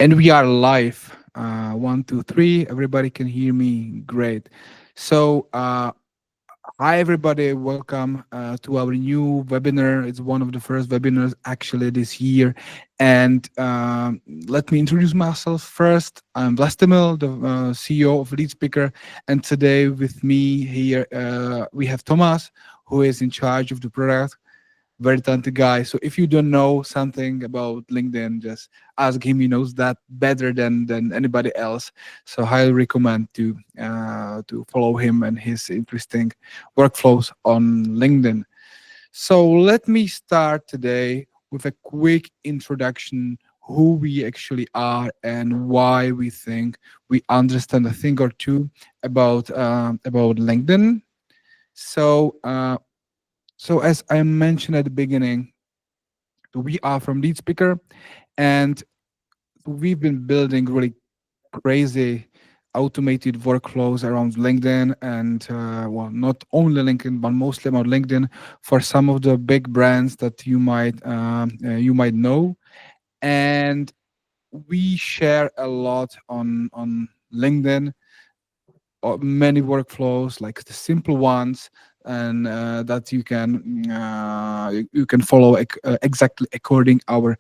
And we are live. One, two, three. Everybody can hear me. Great. So, hi, everybody. Welcome to our new webinar. It's one of the first webinars actually this year. And let me introduce myself first. I'm Vlastimil, the CEO of Lead Speaker. And today with me here, we have Thomas, who is in charge of the product. Very talented guy. So if you don't know something about LinkedIn, just ask him. He knows that better than anybody else. So highly recommend to follow him and his interesting workflows on LinkedIn. So let me start today with a quick introduction who we actually are and why we think we understand a thing or two about LinkedIn. So so as I mentioned at the beginning, we are from Lead Speaker, and we've been building really crazy automated workflows around LinkedIn, and well, not only LinkedIn, but mostly about LinkedIn for some of the big brands that you might know. And we share a lot on LinkedIn, many workflows, like the simple ones, and that you can follow exactly according our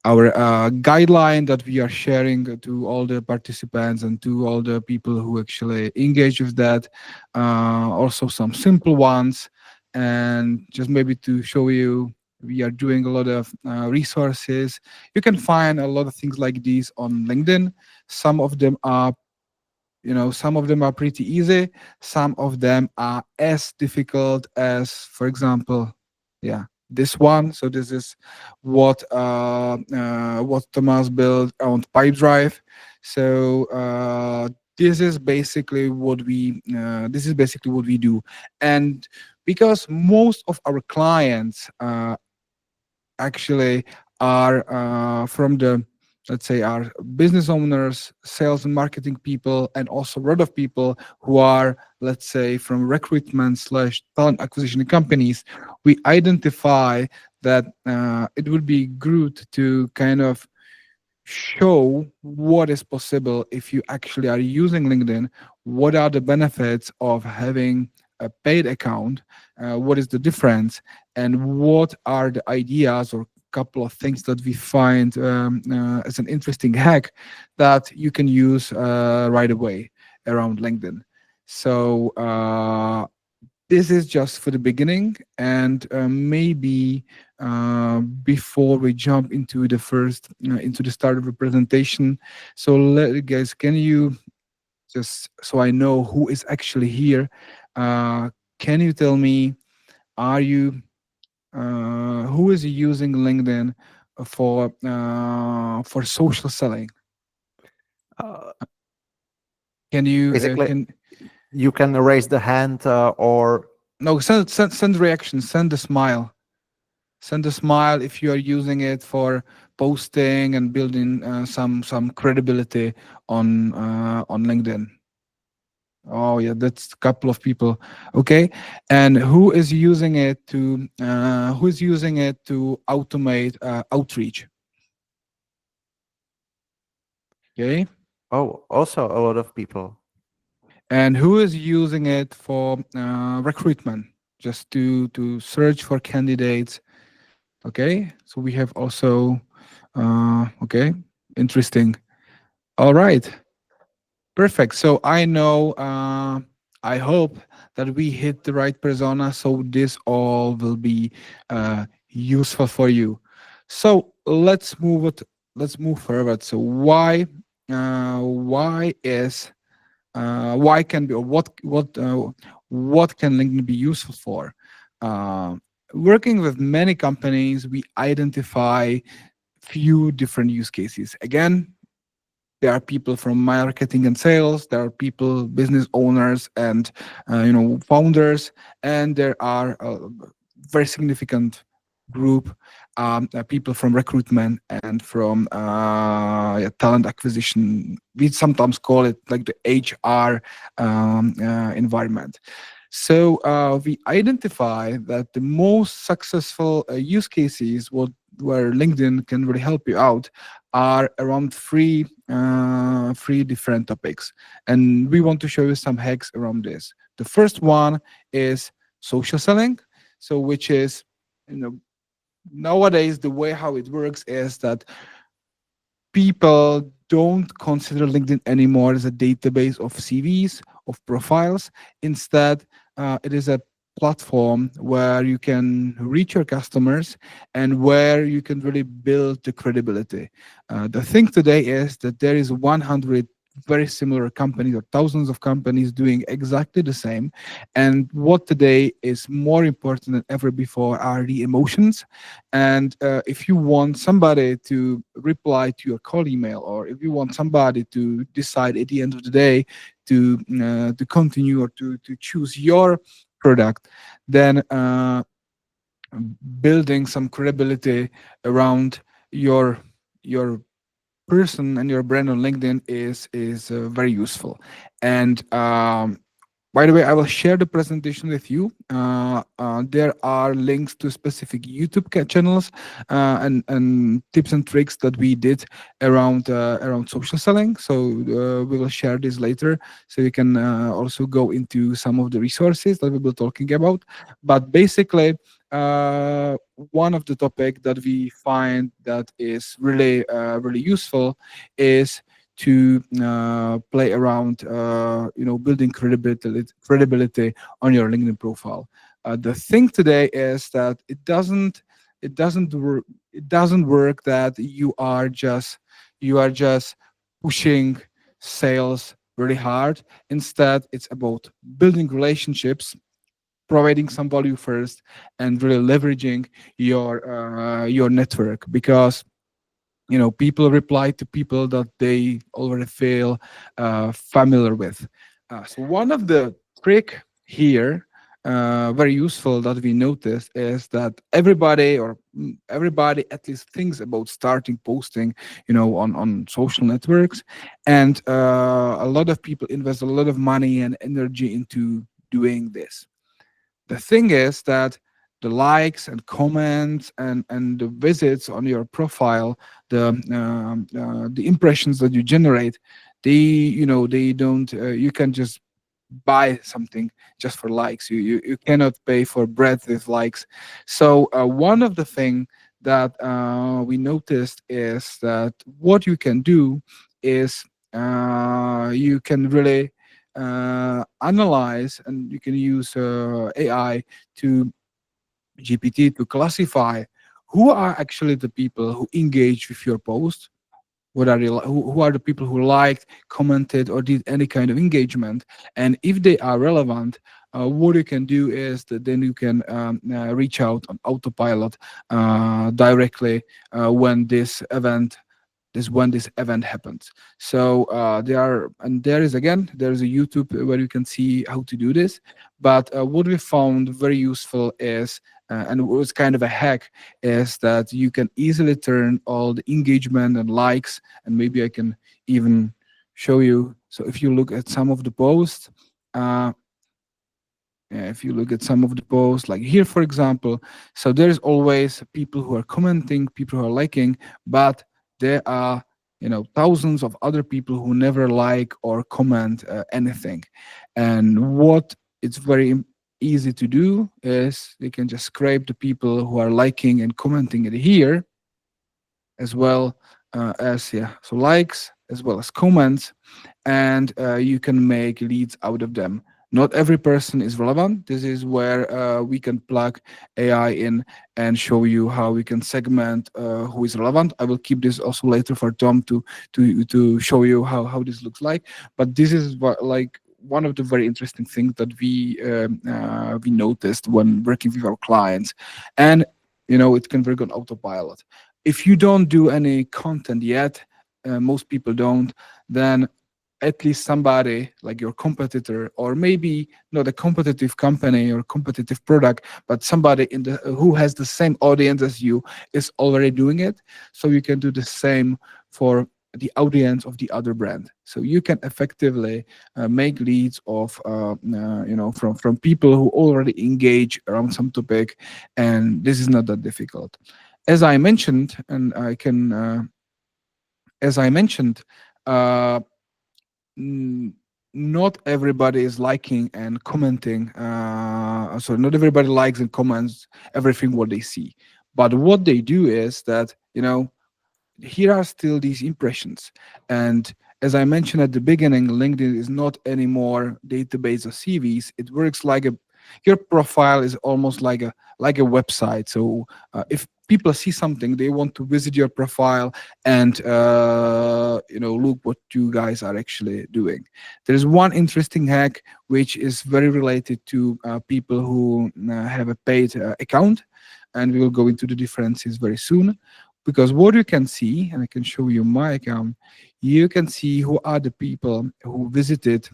guideline that we are sharing to all the participants and to all the people who actually engage with that. Also some simple ones, and just maybe to show you, we are doing a lot of resources. You can find a lot of things like these on LinkedIn. Some of them are, some of them are pretty easy. Some of them are as difficult as, for example, yeah, this one. So this is what Thomas built on Pipedrive. So this is basically what we do. And because most of our clients actually are from the, let's say, our business owners, sales and marketing people, and also a lot of people who are, let's say, from recruitment slash talent acquisition companies, we identify that it would be good to kind of show what is possible if you actually are using LinkedIn. What are the benefits of having a paid account? What is the difference? And what are the ideas or couple of things that we find as an interesting hack that you can use right away around LinkedIn? So this is just for the beginning, and maybe before we jump into into the start of the presentation, so guys, can you, just so I know who is actually here, can you tell me, are you who is using LinkedIn for social selling? Uh, Can you Basically, can you can raise the hand or no, send reaction, send a smile. Send a smile if you are using it for posting and building some credibility on LinkedIn. Oh yeah, that's a couple of people. Okay, and who is using it to automate outreach? Okay, also a lot of people. and who is using it for recruitment, just to search for candidates? Okay, so we have also okay, interesting. All right, perfect. So I know, I hope that we hit the right persona, so this all will be useful for you. So let's move forward. So why is why can be, or what can LinkedIn be useful for? Uh, Working with many companies, we identify few different use cases. Again, there are people from marketing and sales, there are people, business owners, and founders, and there are a very significant group, people from recruitment and from yeah, talent acquisition. We sometimes call it like the HR environment. So we identify that the most successful use cases, where LinkedIn can really help you out, are around three different topics, and we want to show you some hacks around this. The first one is social selling, so which is, you know, nowadays the way how it works is that people don't consider LinkedIn anymore as a database of CVs, of profiles. Instead, it is a platform where you can reach your customers and where you can really build the credibility. The thing today is that there is 100 very similar companies or thousands of companies doing exactly the same. And what today is more important than ever before are the emotions. And if you want somebody to reply to your call email, or if you want somebody to decide at the end of the day to continue or to choose your product, then building some credibility around your your person and your brand on LinkedIn is very useful. And by the way, I will share the presentation with you. There are links to specific YouTube channels and tips and tricks that we did around social selling. So we will share this later, so you can also go into some of the resources that we will talking about. But basically, one of the topic that we find that is really useful is to play around, building credibility on your LinkedIn profile. The thing today is that it doesn't work that you are just pushing sales really hard. Instead, it's about building relationships, providing some value first, and really leveraging your network, because people reply to people that they already feel familiar with. So one of the trick here, very useful, that we noticed is that everybody at least thinks about starting posting, on social networks. And a lot of people invest a lot of money and energy into doing this. The thing is that the likes and comments and the visits on your profile, the impressions that you generate, they don't, you can just buy something just for likes. You cannot pay for bread with likes. So one of the thing that we noticed is that what you can do is, you can really analyze, and you can use AI to GPT to classify who are actually the people who engage with your post. What are who are the people who liked, commented, or did any kind of engagement? And if they are relevant, what you can do is that then you can reach out on autopilot directly when this event happens. So there is a YouTube where you can see how to do this. But what we found very useful is, and it was kind of a hack, is that you can easily turn all the engagement and likes, and maybe I can even show you. So if you look at some of the posts, uh, yeah, if you look at some of the posts, like here, for example, so there's always people who are commenting, people who are liking, but there are, thousands of other people who never like or comment anything. And what it's very easy to do is they can just scrape the people who are liking and commenting it here, as well as, yeah, so likes as well as comments, and you can make leads out of them. Not every person is relevant. This is where we can plug AI in and show you how we can segment who is relevant. I will keep this also later for Tom to show you how this looks like. But this is like one of the very interesting things that we noticed when working with our clients. And it can work on autopilot. If you don't do any content yet, most people don't, then at least somebody like your competitor, or maybe not a competitive company or competitive product, but somebody who has the same audience as you, is already doing it. So you can do the same for the audience of the other brand. So you can effectively make leads of from people who already engage around some topic, and this is not that difficult. As I mentioned, and I can as I mentioned, uh, n- not everybody is liking and commenting. So not everybody likes and comments everything what they see. But what they do is that, here are still these impressions. And as I mentioned at the beginning, LinkedIn is not anymore database of CVs. It works like your profile is almost like a website. So if people see something, they want to visit your profile and look what you guys are actually doing. There is one interesting hack which is very related to people who have a paid account, and we will go into the differences very soon. Because what you can see, and I can show you my account, you can see who are the people who visited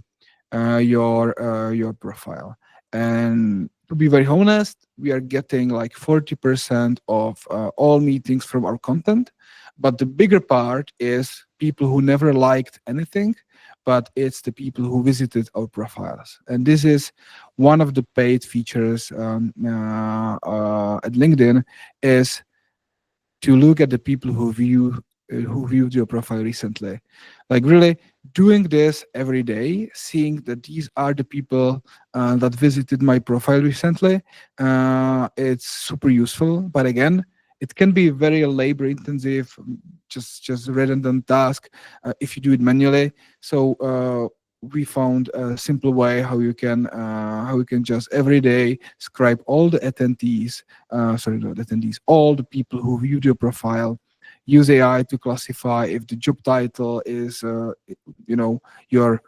your profile. And to be very honest, we are getting like 40% of all meetings from our content, but the bigger part is people who never liked anything, but it's the people who visited our profiles. And this is one of the paid features at LinkedIn, is to look at the people who viewed your profile recently. Like really doing this every day, seeing that these are the people that visited my profile recently, it's super useful. But again, it can be very labor intensive, just redundant task if you do it manually. So we found a simple way how you can just every day scribe all the attendees, sorry, not attendees, all the people who viewed your profile. Use AI to classify if the job title is, you know, your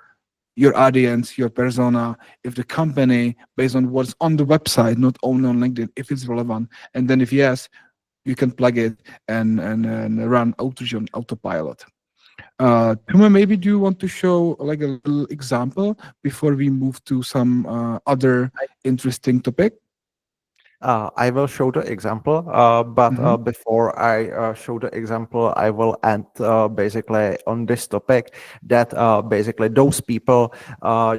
your audience, your persona, if the company, based on what's on the website, not only on LinkedIn, if it's relevant, and then if yes, you can plug it and run Autogen autopilot. Tuma, maybe do you want to show like a little example before we move to some other interesting topic? I will show the example, but Hmm. before I show the example, I will end basically on this topic that basically those people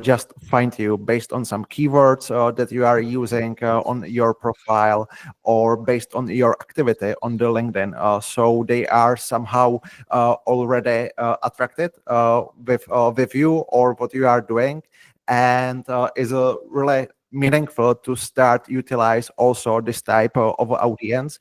just find you based on some keywords that you are using on your profile or based on your activity on the LinkedIn. So they are somehow already attracted with you or what you are doing, and is a really meaningful to start utilize also this type of audience.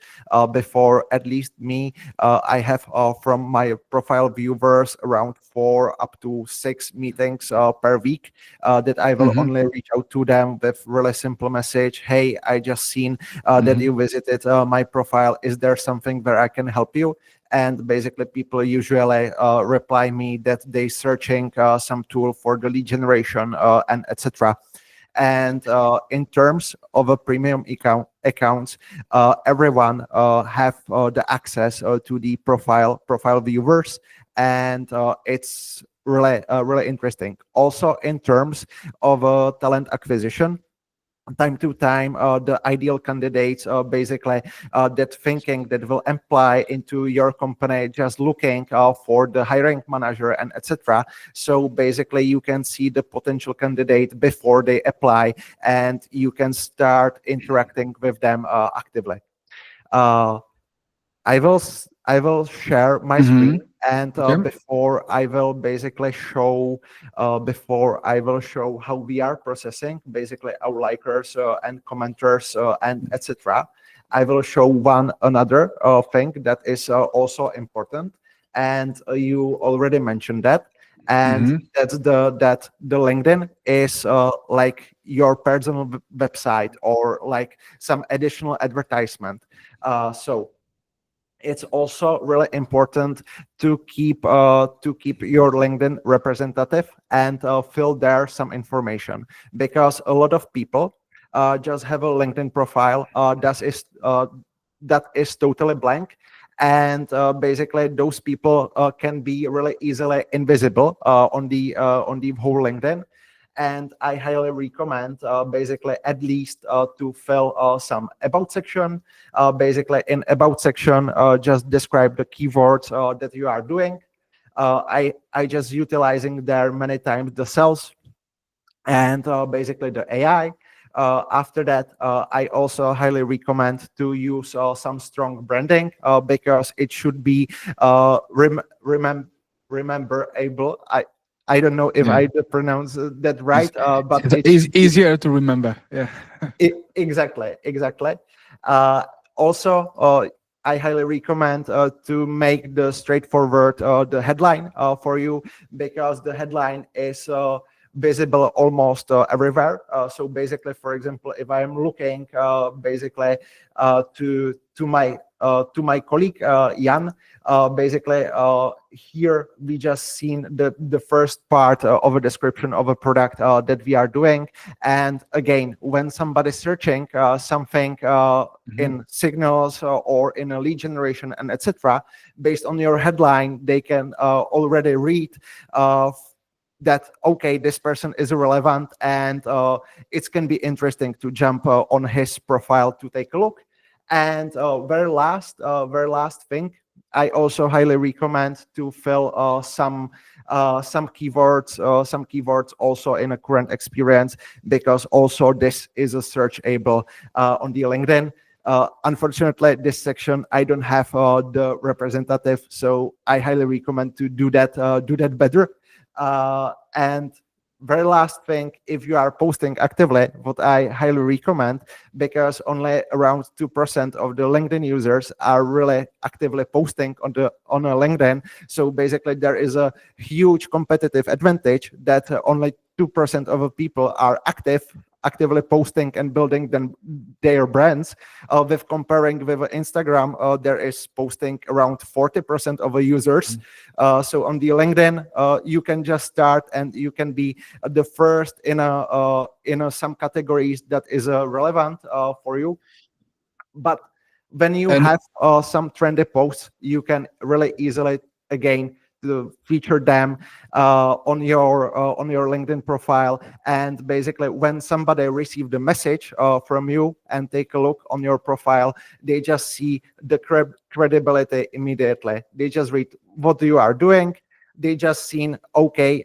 Before at least me, I have from my profile viewers around 4 up to 6 meetings per week that I will Hmm. only reach out to them with really simple message: hey, I just seen that Hmm. you visited my profile, is there something where I can help you? And basically people usually reply me that they searching some tool for the lead generation and etc. And in terms of a premium accounts, everyone have the access to the profile viewers, and it's really interesting. Also in terms of talent acquisition, time to time the ideal candidates basically that thinking that will apply into your company, just looking for the hiring manager and etc. So basically you can see the potential candidate before they apply, and you can start interacting with them actively. uh, I will share my Hmm. screen, and Okay. before I will show how we are processing basically our likers and commenters and etc. I will show one another thing that is also important, and you already mentioned that, and Hmm. that the LinkedIn is like your personal website or like some additional advertisement. So it's also really important to keep your LinkedIn representative and fill there some information, because a lot of people just have a LinkedIn profile that is totally blank, and basically those people can be really easily invisible on the whole LinkedIn. And I highly recommend basically at least to fill some about section. Basically in about section, just describe the keywords that you are doing. I just utilizing there many times the cells and basically the AI. After that, I also highly recommend to use some strong branding because it should be rememberable. I don't know if Yeah. I did pronounce that It's, right, but it it's should be easier to remember. Yeah. exactly. Uh, Also, I highly recommend to make the straightforward the headline for you because the headline is visible almost everywhere. So basically, for example, if I am looking basically to my colleague Jan, basically here we just seen the first part of a description of a product that we are doing. And again, when somebody's searching something in signals or in a lead generation and etc., based on your headline, they can already read that okay, this person is relevant, and it can be interesting to jump on his profile to take a look. And very last thing, I also highly recommend to fill some keywords also in a current experience, because also this is a searchable on the LinkedIn. Unfortunately, this section I don't have the representative, so I highly recommend to do that better. And very last thing, if you are posting actively, what I highly recommend, because only around 2% of the LinkedIn users are really actively posting on a LinkedIn. So basically, there is a huge competitive advantage that only 2% of the people are actively posting and building their brands. With comparing with Instagram, there is posting around 40% of the users. So on the LinkedIn, you can just start and you can be the first in some categories that is relevant for you. But when you And have some trendy posts, you can really easily again to feature them on your LinkedIn profile. And basically, when somebody receive the message from you and take a look on your profile, they just see the credibility immediately. They just read what you are doing. They just seen okay,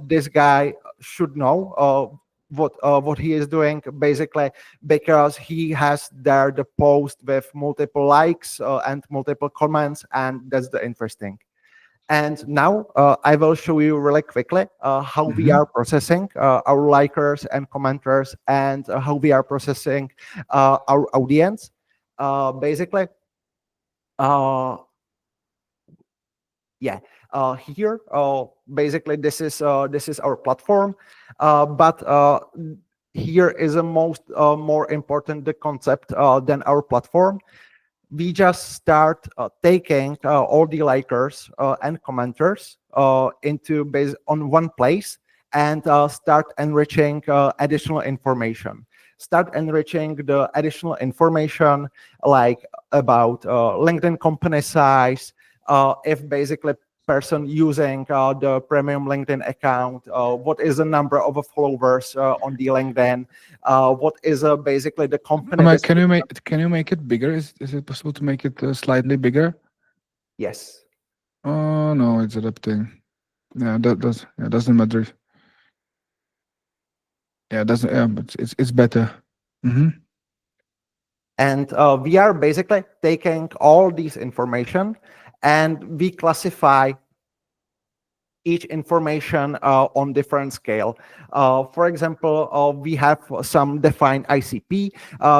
this guy should know what he is doing, basically, because he has there the post with multiple likes and multiple comments, and that's the interesting. And now I will show you really quickly how we Mhm. are processing our likers and commenters, and how we are processing our audience. Basically, uh, yeah, here basically this is our platform, but here is a more important the concept than our platform. We just start taking all the likers and commenters into base on one place, and start enriching additional information. Start enriching the additional information, like about LinkedIn company size, if basically person using the premium LinkedIn account, what is the number of followers on the LinkedIn, what is basically the company description. Can you make it bigger? Is it possible to make it slightly bigger? Yes. Oh no, it's adapting. Yeah, that does. Yeah, doesn't matter. Yeah, it doesn't. Yeah, but it's better. Hmm. And we are basically taking all these information, and we classify each information on different scale. For example, we have some defined ICP.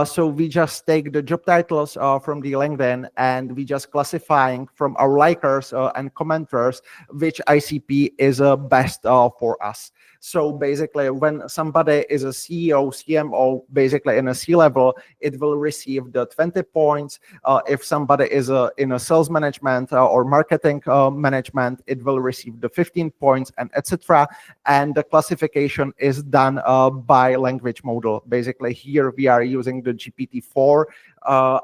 So we just take the job titles from the LinkedIn, and we just classifying from our likers and commenters which ICP is best for us. So basically, when somebody is a CEO, CMO, basically in a C-level, it will receive the 20 points. If somebody is in a sales management or marketing management, it will receive the 15 points, and etc. And the classification is done by language model. Basically, here we are using the GPT-4,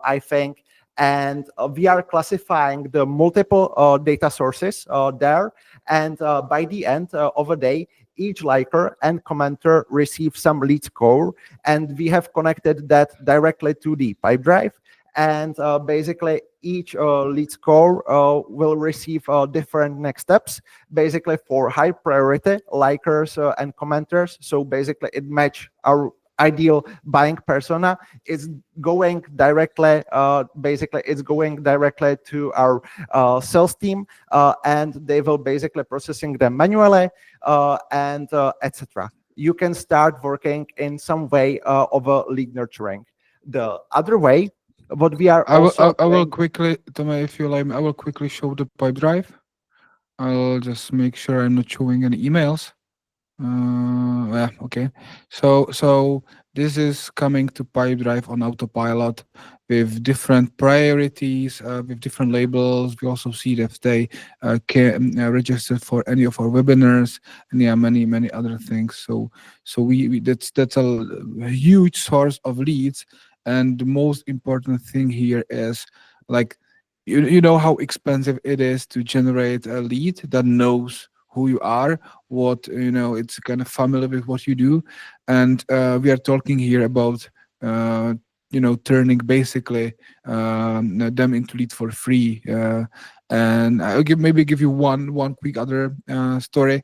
I think. And we are classifying the multiple data sources there. And by the end of the day, each liker and commenter receives some lead score, and we have connected that directly to the Pipedrive. And basically, each lead score will receive different next steps, basically for high priority likers and commenters. So basically, it match our ideal buying persona is going directly, basically it's going directly to our sales team, and they will basically processing them manually, and etc. You can start working in some way of a lead nurturing. The other way, what we are also I will doing. quickly, Toma, if you like, I will quickly show the pipe drive. I'll just make sure I'm not showing any emails. Yeah, okay. So this is coming to Pipedrive on autopilot with different priorities, with different labels. We also see that they can register for any of our webinars, and yeah, many other things. So we that's a huge source of leads, and the most important thing here is like you know how expensive it is to generate a lead that knows who you are, what it's kind of familiar with what you do. And we are talking here about turning basically them into lead for free. And I'll give you one quick other story.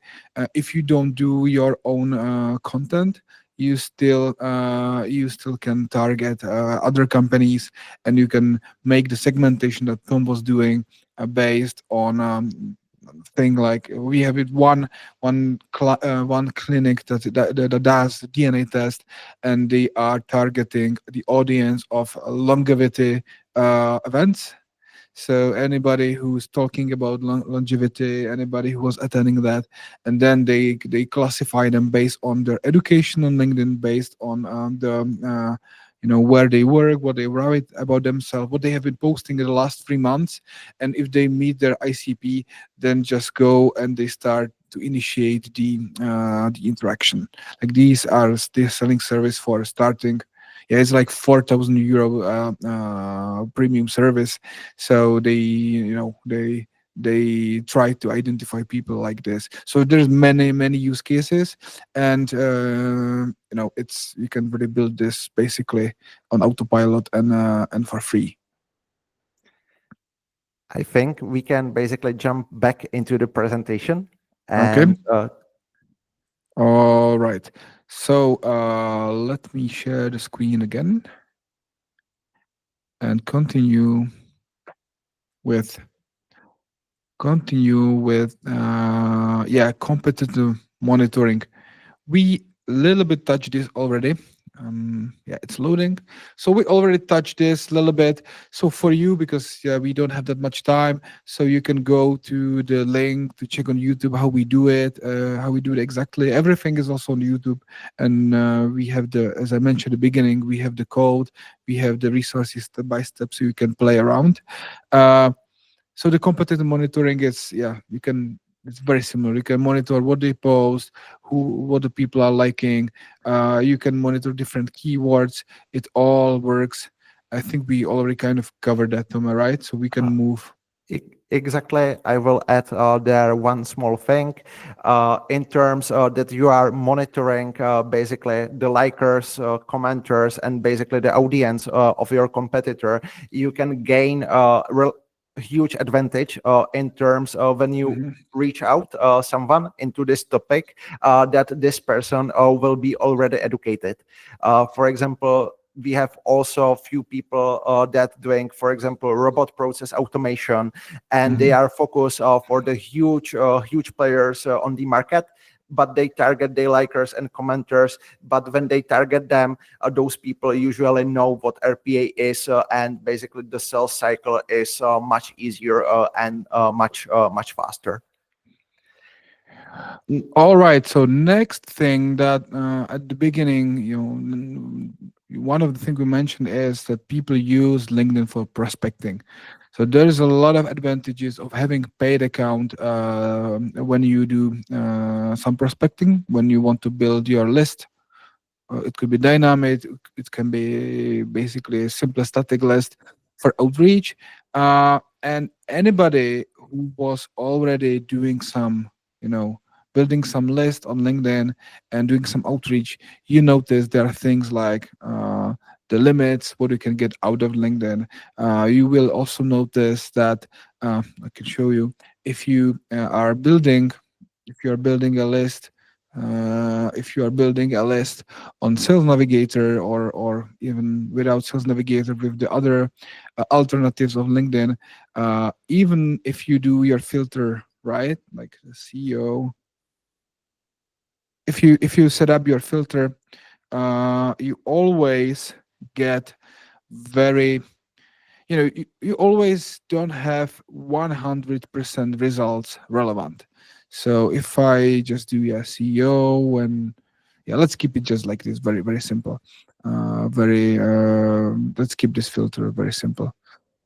If you don't do your own content, you still can target other companies, and you can make the segmentation that Tom was doing based on thing like we have it one clinic that does DNA test, and they are targeting the audience of longevity events. So anybody who's talking about longevity, anybody who was attending that, and then they classify them based on their education on LinkedIn, based on the where they work, what they write about themselves, what they have been posting in the last 3 months, and if they meet their ICP, then just go and they start to initiate the interaction. Like these are the selling service for starting. Yeah, it's like 4,000 euro premium service. So they try to identify people like this. So there's many use cases, and it's you can really build this basically on autopilot and for free. I think we can basically jump back into the presentation, Okay. and All right. So let me share the screen again and with yeah, competitive monitoring. We little bit touched this already. Yeah, it's loading. So we already touched this a little bit. So for you, because yeah, we don't have that much time, so you can go to the link to check on YouTube how we do it, exactly. Everything is also on YouTube, and we have as I mentioned at the beginning, we have the code, we have the resources step by step, so you can play around. Uh, so the competitive monitoring is, yeah, it's very similar. You can monitor what they post, what the people are liking. You can monitor different keywords. It all works. I think we already kind of covered that, Toma, right? So we can uh, move. exactly, I will add there one small thing, in terms that you are monitoring basically the likers, commenters, and basically the audience of your competitor. You can gain huge advantage in terms of when you Mhm. reach out someone into this topic, that this person will be already educated. For example, we have also a few people that doing, for example, robot process automation, and they Mhm. are focused for the huge players on the market, but they target their likers and commenters. But when they target them, those people usually know what RPA is, and basically the sales cycle is much easier and much faster. All right. So next thing that at the beginning, one of the things we mentioned is that people use LinkedIn for prospecting. So there's a lot of advantages of having paid account when you do some prospecting, when you want to build your list. It could be dynamic. It can be basically a simple static list for outreach. And anybody who was already doing some, building some list on LinkedIn and doing some outreach, you notice there are things like the limits, what you can get out of LinkedIn. You will also notice that I can show you if you are building a list. If you are building a list on Sales Navigator, or even without Sales Navigator with the other alternatives of LinkedIn, even if you do your filter right, like the CEO, if you set up your filter, you always get very, you always don't have 100% results relevant. So if I just do SEO, and yeah, let's keep it just like this, very very simple. Very Let's keep this filter very simple.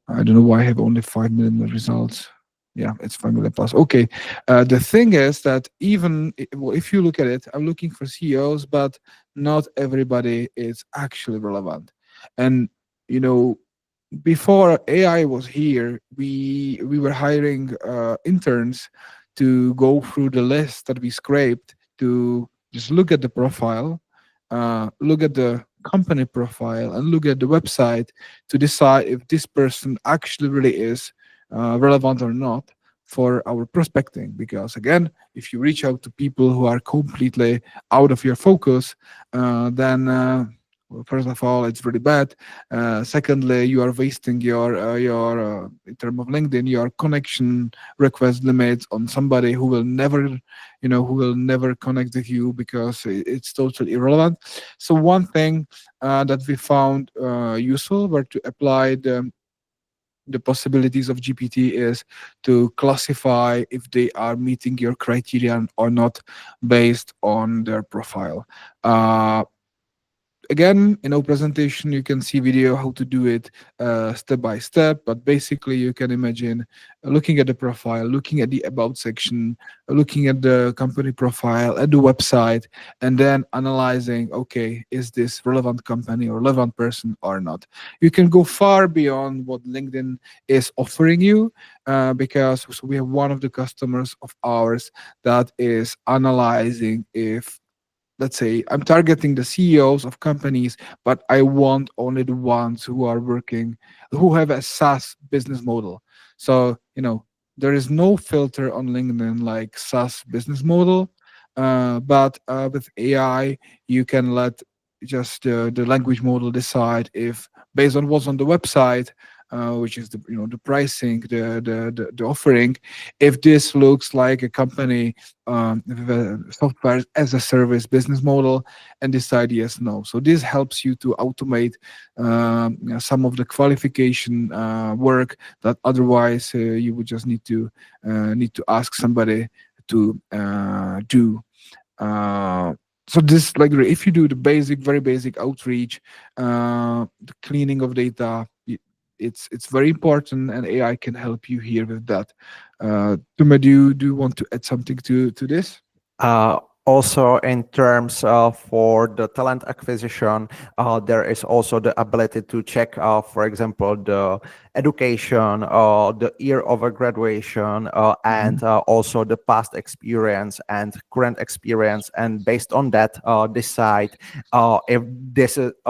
I don't know why I have only 5 million results. Yeah, it's 5 million plus. Okay. The thing is that even well, if you look at it, I'm looking for CEOs, but not everybody is actually relevant. And you know, before AI was here, we were hiring interns to go through the list that we scraped, to just look at the profile, look at the company profile, and look at the website to decide if this person actually really is relevant or not for our prospecting. Because again, if you reach out to people who are completely out of your focus, then well, first of all, it's really bad. Secondly, you are wasting your in terms of LinkedIn, your connection request limits on somebody who will never, who will never connect with you because it's totally irrelevant. So one thing that we found useful were to apply the possibilities of GPT is to classify if they are meeting your criterion or not based on their profile. Again, in our presentation you can see video how to do it step by step, but basically you can imagine looking at the profile, looking at the about section, looking at the company profile, at the website, and then analyzing, okay, is this relevant company or relevant person or not. You can go far beyond what LinkedIn is offering you, because so we have one of the customers of ours that is analyzing if, let's say, I'm targeting the CEOs of companies, but I want only the ones who are working, who have a SaaS business model. So, there is no filter on LinkedIn like SaaS business model. But with AI, you can let just the language model decide if, based on what's on the website, which is the pricing, the offering, if this looks like a company with a software as a service business model, and decide yes, no. So this helps you to automate some of the qualification work that otherwise you would just need to ask somebody to do. So this, like, if you do the basic, very basic outreach, the cleaning of data, it's very important, and AI can help you here with that. Tuma, do you want to add something to this? Also, in terms of for the talent acquisition, there is also the ability to check, for example, the education, the year of a graduation, and also the past experience and current experience, and based on that, decide if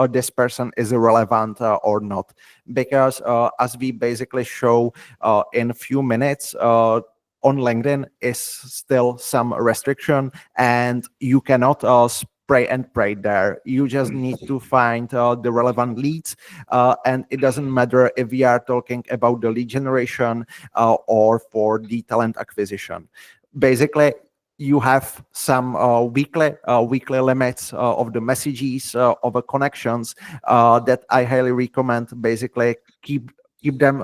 this person is relevant or not. Because as we basically show in a few minutes, on LinkedIn is still some restriction, and you cannot spray and pray there. You just need to find the relevant leads, and it doesn't matter if we are talking about the lead generation or for the talent acquisition. Basically, you have some weekly limits of the messages of the connections that I highly recommend. Basically, keep them,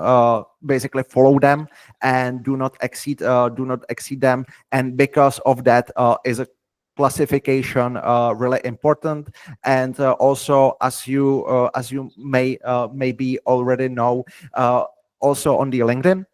basically follow them, and do not exceed them. And because of that, is a classification really important. And also, as you maybe already know, also on the LinkedIn,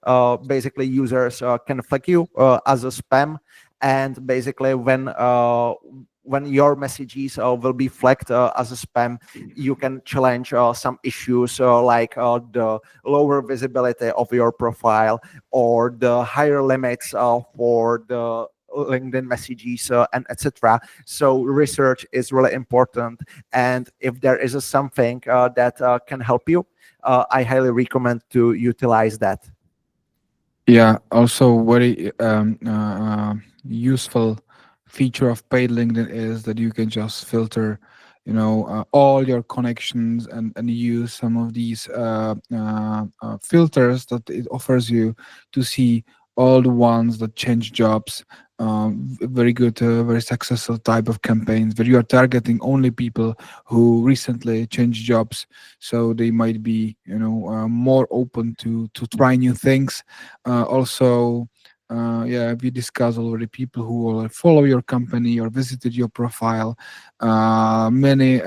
basically users can flag you as a spam. And basically, when your messages will be flagged as a spam, you can challenge some issues like the lower visibility of your profile, or the higher limits for the LinkedIn messages, and etc. So research is really important, and if there is something that can help you, I highly recommend to utilize that. Yeah, also very useful feature of paid LinkedIn is that you can just filter, all your connections and use some of these filters that it offers you to see all the ones that change jobs. Very good, very successful type of campaigns where you are targeting only people who recently changed jobs, so they might be, more open to try new things. Also, yeah, we discussed already people who will follow your company or visited your profile. Many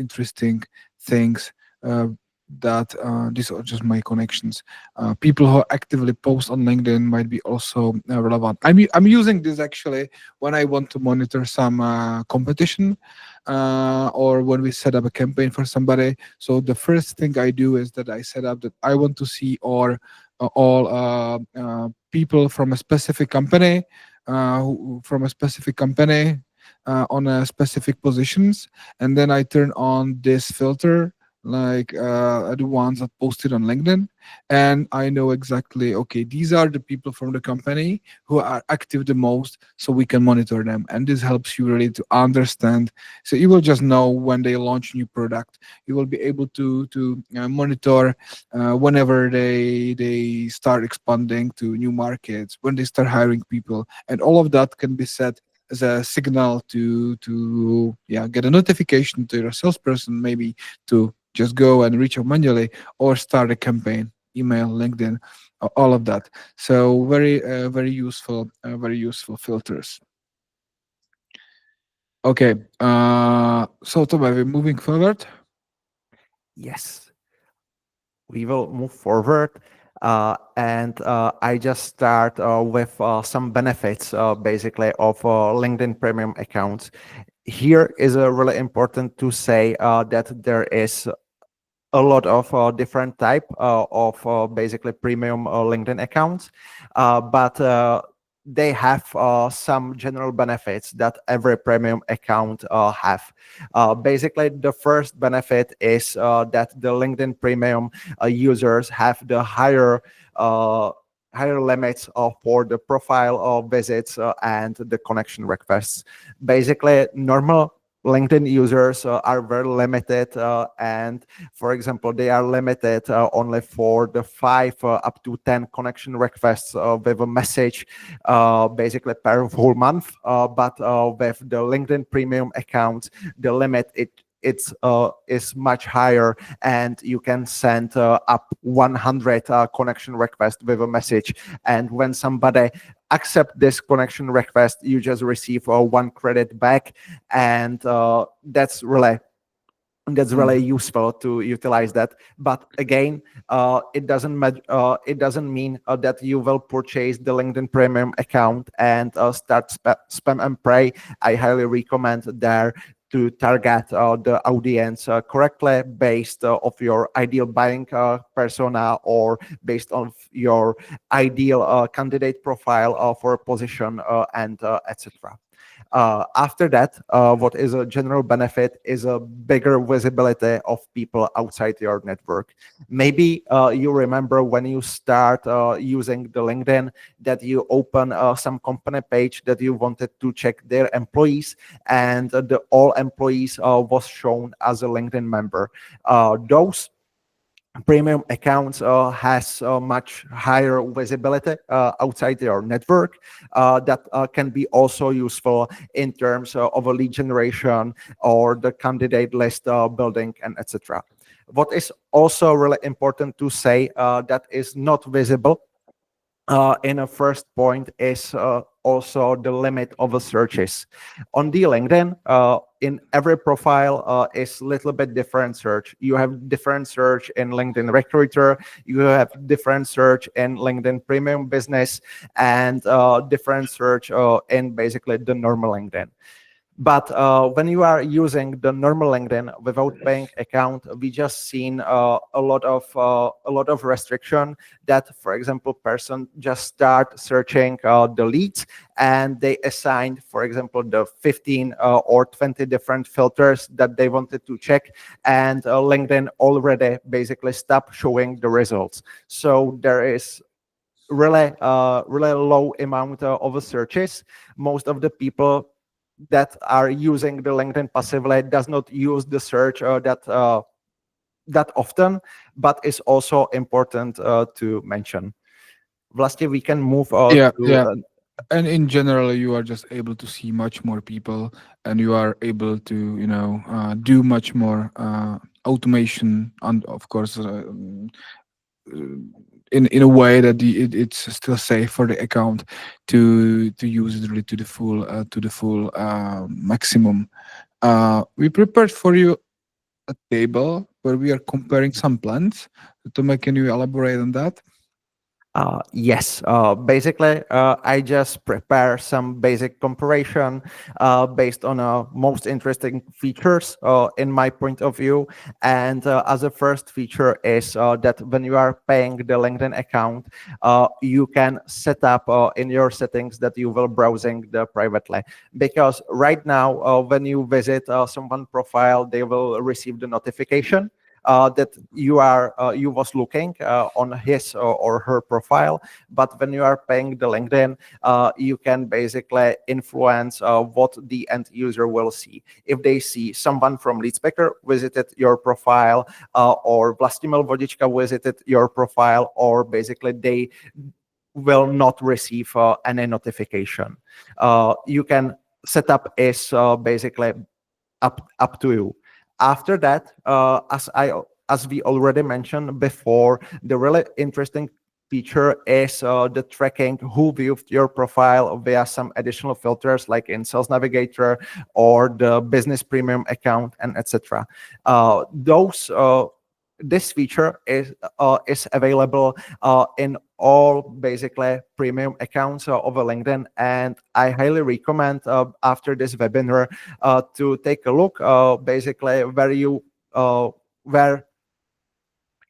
interesting things. That These are just my connections. People who actively post on LinkedIn might be also relevant. I'm using this actually when I want to monitor some competition, or when we set up a campaign for somebody. So the first thing I do is that I set up that I want to see all people from a specific company, from a specific company, on a specific positions, and then I turn on this filter, like the ones that posted on LinkedIn, and I know exactly, okay, these are the people from the company who are active the most, so we can monitor them, and this helps you really to understand. So you will just know when they launch new product. You will be able to monitor whenever they start expanding to new markets, when they start hiring people, and all of that can be set as a signal to yeah, get a notification to your salesperson, maybe to just go and reach out manually or start a campaign, email, LinkedIn, all of that. So very useful filters. Okay, so Toby, we're moving forward. Yes, we will move forward. And I just start with some benefits, basically, of LinkedIn Premium accounts. Here is really important to say that there is a lot of different type of basically premium LinkedIn accounts, but they have some general benefits that every premium account have. Basically, the first benefit is that the LinkedIn Premium users have the higher limits for the profile visits and the connection requests. Basically, normal LinkedIn users are very limited, and for example, they are limited only for the 5 up to 10 connection requests with a message, basically per whole month. But with the LinkedIn Premium account, the limit is much higher, and you can send up 100 connection requests with a message. And when somebody accept this connection request, you just receive 1 credit back, and that's really useful to utilize that. But again, it doesn't mean that you will purchase the LinkedIn Premium account and start spam and pray. I highly recommend there to target the audience correctly, based of your ideal buying persona, or based on your ideal candidate profile for a position, and etc. After that, what is a general benefit is a bigger visibility of people outside your network. Maybe you remember when you start using the LinkedIn, that you open some company page that you wanted to check their employees, and the all employees was shown as a LinkedIn member. Those premium accounts has much higher visibility outside your network, that can be also useful in terms of a lead generation or the candidate list building, and etc. What is also really important to say that is not visible in a first point is also the limit of the searches. On the LinkedIn, in every profile is little bit different search. You have different search in LinkedIn Recruiter, you have different search in LinkedIn Premium Business, and different search in basically the normal LinkedIn. But when you are using the normal LinkedIn without paying account, we just seen a lot of restriction, that, for example, person just start searching the leads, and they assigned, for example, the 15 or 20 different filters that they wanted to check, and LinkedIn already basically stopped showing the results. So there is really low amount of searches. Most of the people that are using the LinkedIn passively does not use the search that often, but it's also important to mention. Vlasti, we can move Yeah, to yeah. And in general, you are just able to see much more people, and you are able to, do much more automation, and of course, in a way that it's still safe for the account to use it really to the full maximum. We prepared for you a table where we are comparing some plans. Tomek, can you elaborate on that? Yes, basically, I just prepare some basic comparison based on most interesting features in my point of view. And as a first feature is that when you are paying the LinkedIn account, you can set up in your settings that you will browsing the privately. Because right now, when you visit someone profile, they will receive the notification that you was looking on his or her profile. But when you are paying the LinkedIn, you can basically influence what the end user will see. If they see someone from LeadSpeaker visited your profile, or Vlastimil Vodička visited your profile, or basically they will not receive any notification. You can set up is basically up to you. After that, as we already mentioned before, the really interesting feature is the tracking who viewed your profile via some additional filters like in Sales Navigator or the Business Premium account and etc. Those This feature is available in all basically premium accounts over LinkedIn, and I highly recommend after this webinar to take a look basically where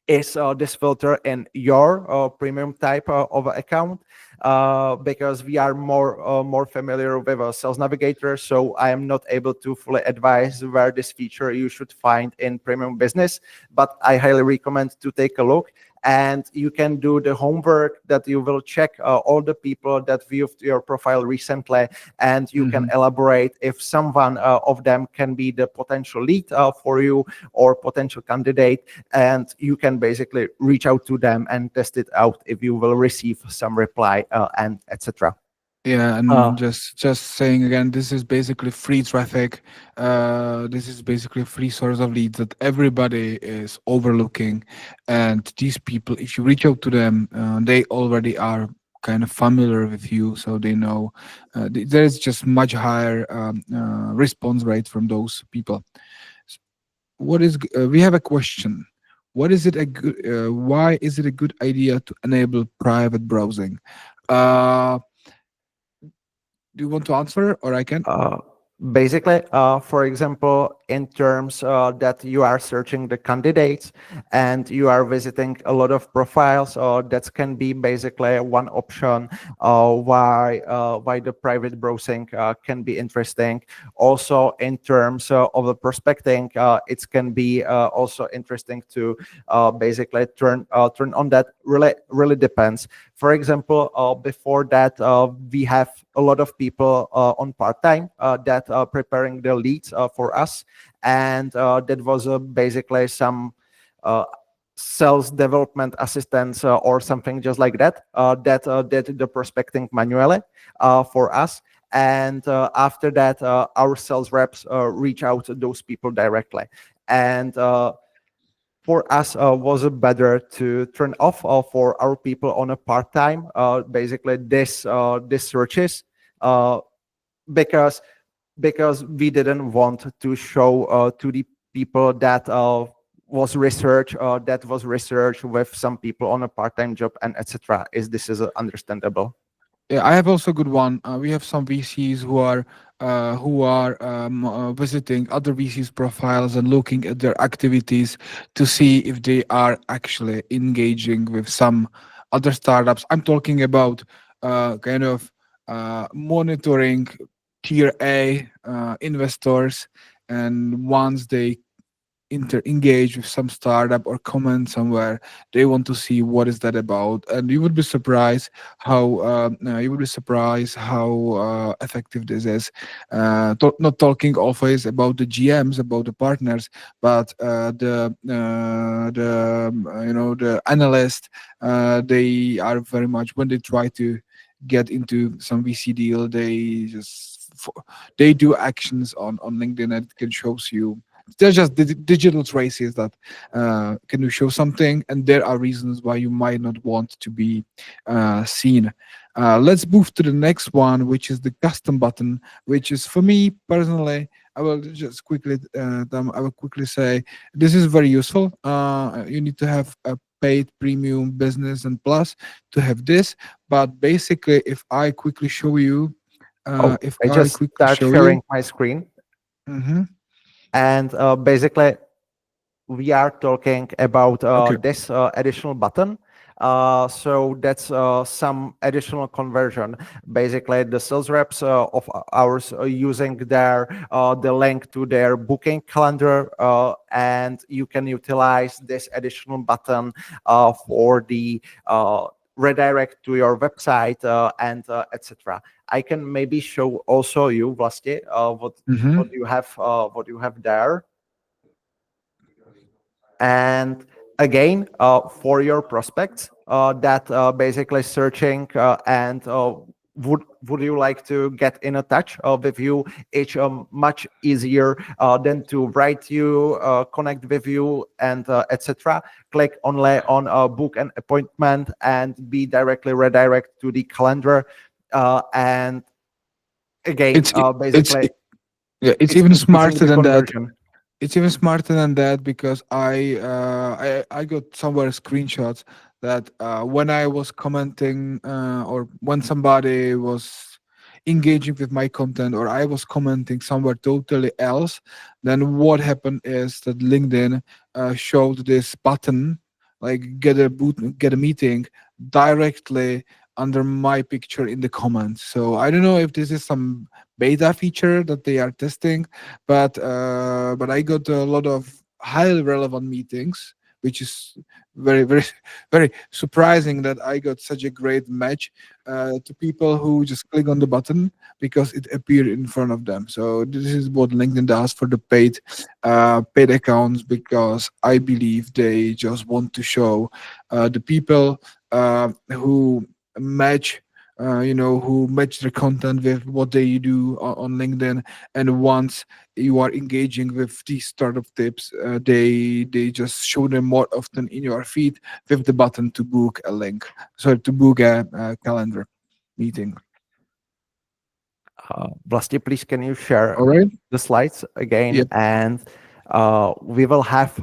is this filter in your premium type of account, because we are more familiar with Sales Navigator, so I am not able to fully advise where this feature you should find in premium business, but I highly recommend to take a look. And you can do the homework that you will check all the people that viewed your profile recently, and you can elaborate if someone of them can be the potential lead for you or potential candidate, and you can basically reach out to them and test it out if you will receive some reply and etc. Yeah, and just saying again, this is basically free traffic. This is basically a free source of leads that everybody is overlooking, and these people, if you reach out to them, they already are kind of familiar with you, so they know there is just much higher response rate from those people. We have a question. What is it a good? Why is it a good idea to enable private browsing? Uh, do you want to answer, or I can? Basically, for example, in terms that you are searching the candidates and you are visiting a lot of profiles, that can be basically one option why the private browsing can be interesting. Also, in terms of the prospecting, it can be also interesting to basically turn on that. Really depends. For example, before that, we have a lot of people on part-time that are preparing the leads for us, and that was basically some sales development assistants or something just like that that did the prospecting manually for us. And after that, our sales reps reach out to those people directly. And for us was it better to turn off for our people on a part-time basically this searches uh, because we didn't want to show to the people that was research with some people on a part-time job and etc. This is understandable. Yeah, I have also a good one. We have some VCs who are visiting other VCs profiles and looking at their activities to see if they are actually engaging with some other startups. I'm talking about kind of monitoring tier A investors, and once they engage with some startup or comment somewhere, they want to see what is that about. And you would be surprised how effective this is. Not talking always about the GMs, about the partners, but the analyst. They are very much, when they try to get into some VC deal, they do actions on LinkedIn, and it can shows you. They're just digital traces that can you show something, and there are reasons why you might not want to be seen. Let's move to the next one, which is the custom button, which is, for me personally, I will quickly say this is very useful. You need to have a paid premium business and plus to have this. But basically, if I quickly show you, Oh, if I I just quickly start show you, sharing my screen, hmm and basically we are talking about okay, this additional button. So that's some additional conversion. Basically, the sales reps of ours are using the link to their booking calendar, and you can utilize this additional button for the redirect to your website and etc. I can maybe show also you, Vlasti, hmm what you have there. And again, for your prospects that basically searching and would you like to get in a touch with you, it's much easier than to write you, connect with you, and etc. Click only on book an appointment and be directly redirect to the calendar. And again, it's it's basically, yeah, it's it's even increasing smarter the than that. conversion. It's even smarter than that, because I got somewhere screenshots that when I was commenting, or when somebody was engaging with my content, or I was commenting somewhere totally else, then what happened is that LinkedIn showed this button, like get a meeting, directly under my picture in the comments. So I don't know if this is some beta feature that they are testing, but I got a lot of highly relevant meetings, which is very very very surprising that I got such a great match to people who just click on the button because it appeared in front of them. So this is what LinkedIn does for the paid accounts, because I believe they just want to show the people who match who match their content with what they do on LinkedIn. And once you are engaging with these startup tips, they just show them more often in your feed with the button to book a link, sorry, to book a calendar meeting. Vlasti, please can you share All right. the slides again? Yeah. And we will have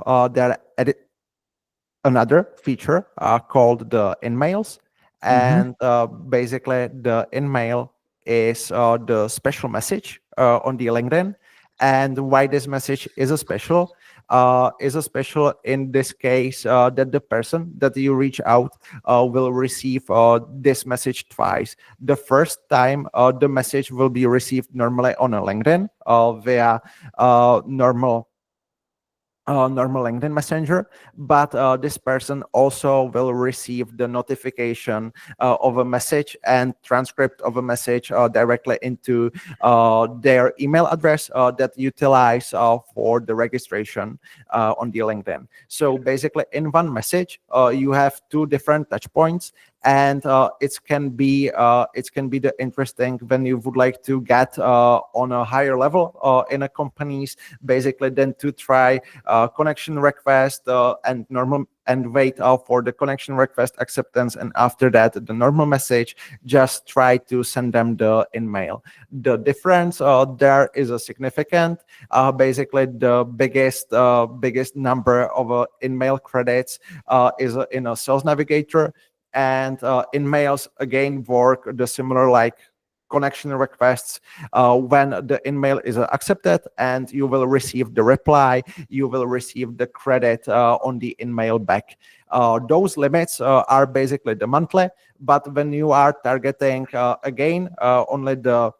another feature called the InMails. Mm-hmm. And basically, the InMail is the special message on the LinkedIn. And why this message is a special? Is a special in this case that the person that you reach out will receive this message twice. The first time the message will be received normally on a LinkedIn via normal LinkedIn Messenger, but this person also will receive the notification of a message and transcript of a message directly into their email address that utilize for the registration on the LinkedIn. So basically, in one message, you have two different touch points, and it can be the interesting when you would like to get on a higher level in a companies, basically then to try connection request and wait for the connection request acceptance, and after that the normal message, just try to send them the InMail. The difference there is a significant. Basically, the biggest number of InMail credits is in a Sales Navigator, and InMails again work the similar like connection requests. When the InMail is accepted and you will receive the reply, you will receive the credit on the InMail back. Those limits are basically the monthly, but when you are targeting again only the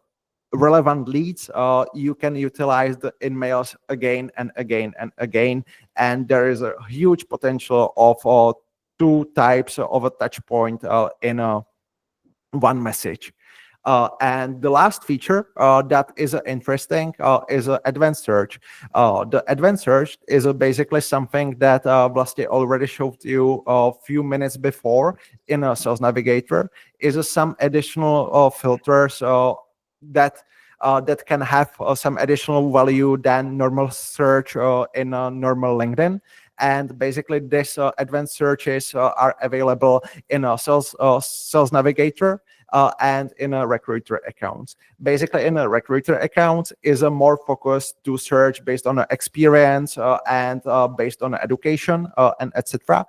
relevant leads, you can utilize the InMails again and again and again. And there is a huge potential of two types of a touch point in one message. And the last feature that is interesting is advanced search. The advanced search is basically something that Vlasti already showed you a few minutes before in a Sales Navigator. Is some additional filters that can have some additional value than normal search in a normal LinkedIn. And basically, this advanced searches are available in a Sales Navigator and in a recruiter account. Basically, in a recruiter account is a more focused to search based on experience and based on education and etc.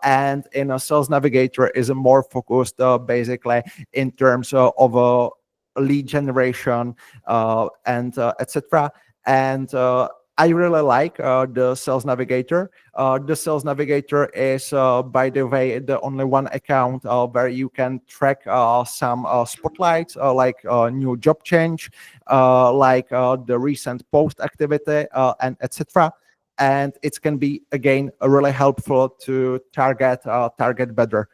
And in a Sales Navigator is a more focused basically in terms of lead generation and etc. And I really like the Sales Navigator. The Sales Navigator is, by the way, the only one account where you can track some spotlights, like new job change, like the recent post activity, and etc. And it can be again really helpful to target better.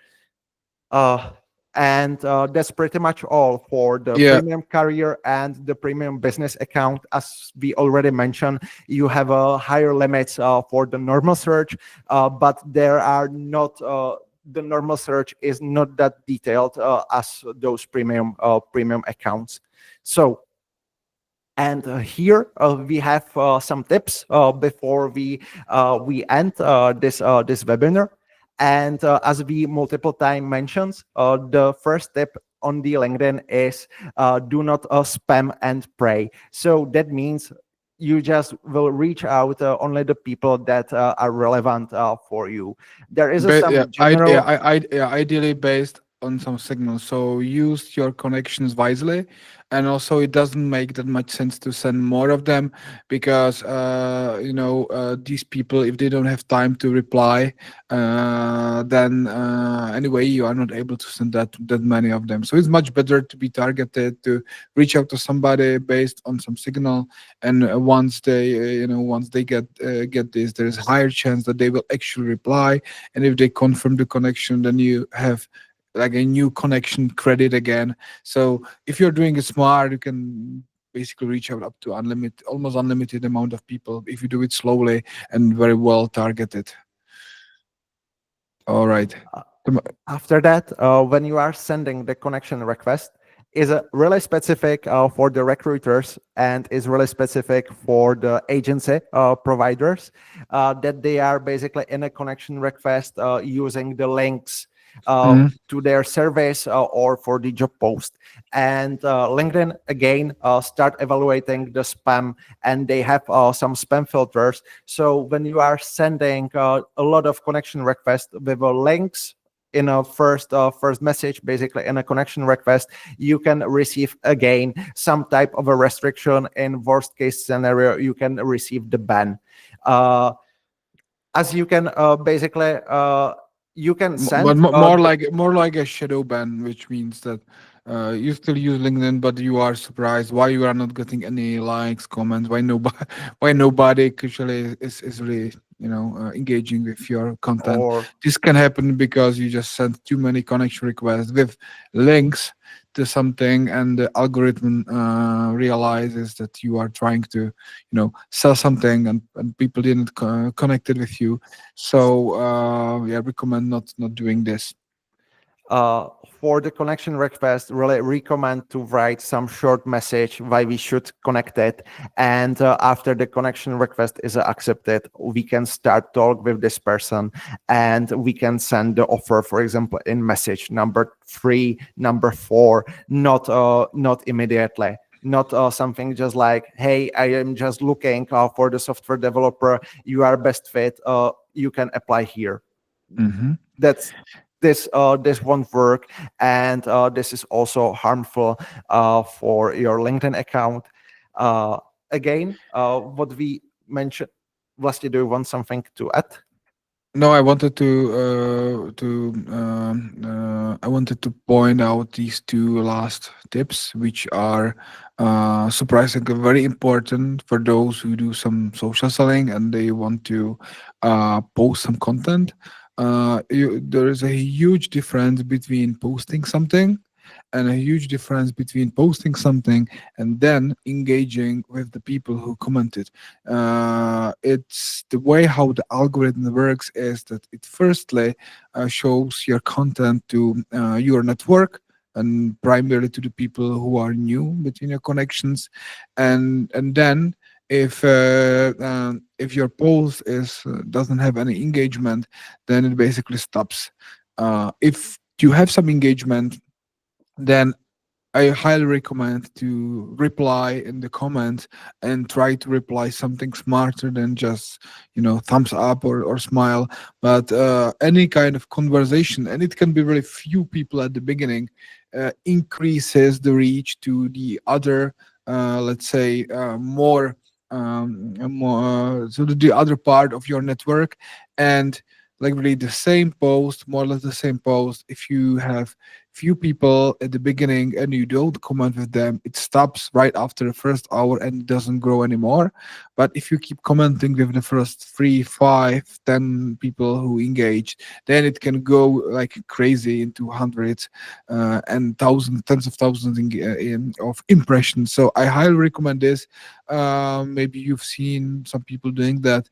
And that's pretty much all for the Yeah. premium career and the premium business account. As we already mentioned, you have higher limits for the normal search, but there are not the normal search is not that detailed as those premium accounts. So, and here we have some tips before we end this webinar. And as we multiple time mentioned, the first tip on the LinkedIn is do not spam and pray. So that means you just will reach out only the people that are relevant for you. There is some general. Ideally based on some signals. So use your connections wisely, and also it doesn't make that much sense to send more of them because these people, if they don't have time to reply, then anyway you are not able to send that many of them. So it's much better to be targeted, to reach out to somebody based on some signal, and once they get this, there is higher chance that they will actually reply. And if they confirm the connection, then you have like a new connection credit again. So if you're doing it smart, you can basically reach out up to almost unlimited amount of people if you do it slowly and very well targeted. All right. After that, when you are sending the connection request, is really specific for the recruiters and is really specific for the agency providers, that they are basically in a connection request using the links to their surveys or for the job post. And LinkedIn again start evaluating the spam, and they have some spam filters. So when you are sending a lot of connection requests with links in a first message, basically in a connection request, you can receive again some type of a restriction. In worst case scenario, you can receive the ban. As you can basically you can send But more like a shadow ban, which means that you still use LinkedIn, but you are surprised why you are not getting any likes, comments, why nobody actually is really engaging with your content. or This can happen because you just sent too many connection requests with links to something, and the algorithm realizes that you are trying to sell something, and people didn't connect it with you. So yeah, I recommend not doing this. for the connection request, really recommend to write some short message why we should connect it. And after the connection request is accepted, we can start talk with this person, and we can send the offer, for example, in message number 3, number 4, not immediately. Not something just like, hey, I am just looking for the software developer. You are best fit. You can apply here. Mm-hmm. This won't work, and this is also harmful for your LinkedIn account. Again, what we mentioned. Vlasti, do you want something to add? No, I wanted I wanted to point out these two last tips, which are surprisingly very important for those who do some social selling and they want to post some content. There is a huge difference between posting something and a huge difference between posting something and then engaging with the people who commented. It's the way how the algorithm works is that it firstly shows your content to your network and primarily to the people who are new between your connections, and then if your post is doesn't have any engagement, then it basically stops. If you have some engagement, then I highly recommend to reply in the comments and try to reply something smarter than just, thumbs up or smile. But any kind of conversation, and it can be very few people at the beginning, increases the reach to the other, let's say, so to the other part of your network. And like really the same post, more or less the same post, if you have few people at the beginning and you don't comment with them, it stops right after the first hour and it doesn't grow anymore. But if you keep commenting with the first 3, 5, 10 people who engage, then it can go like crazy into hundreds and thousands, tens of thousands of impressions. So I highly recommend this. Maybe you've seen some people doing that.